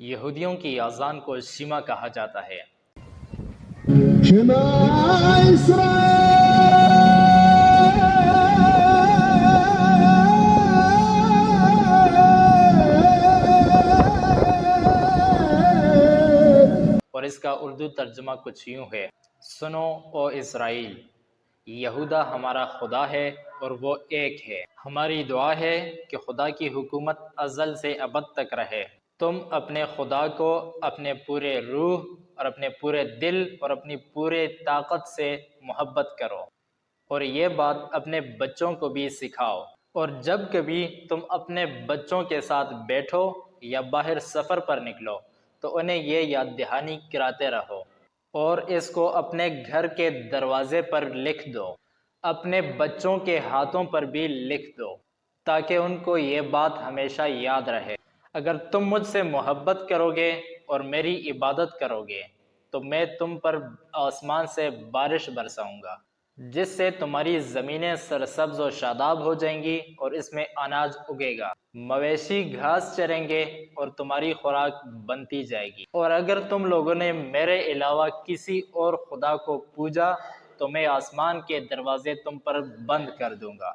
یہودیوں کی اذان کو شیما کہا جاتا ہے۔ اور اس کا اردو ترجمہ کچھ یوں ہے: سنو او اسرائیل، یہودا ہمارا خدا ہے اور وہ ایک ہے۔ ہماری دعا ہے کہ خدا کی حکومت ازل سے ابد تک رہے۔ تم اپنے خدا کو اپنے پورے روح اور اپنے پورے دل اور اپنی پورے طاقت سے محبت کرو، اور یہ بات اپنے بچوں کو بھی سکھاؤ، اور جب کبھی تم اپنے بچوں کے ساتھ بیٹھو یا باہر سفر پر نکلو تو انہیں یہ یاد دہانی کراتے رہو، اور اس کو اپنے گھر کے دروازے پر لکھ دو، اپنے بچوں کے ہاتھوں پر بھی لکھ دو، تاکہ ان کو یہ بات ہمیشہ یاد رہے۔ اگر تم مجھ سے محبت کرو گے اور میری عبادت کرو گے تو میں تم پر آسمان سے بارش برساؤں گا، جس سے تمہاری زمینیں سرسبز و شاداب ہو جائیں گی اور اس میں اناج اگے گا، مویشی گھاس چریں گے اور تمہاری خوراک بنتی جائے گی۔ اور اگر تم لوگوں نے میرے علاوہ کسی اور خدا کو پوجا تو میں آسمان کے دروازے تم پر بند کر دوں گا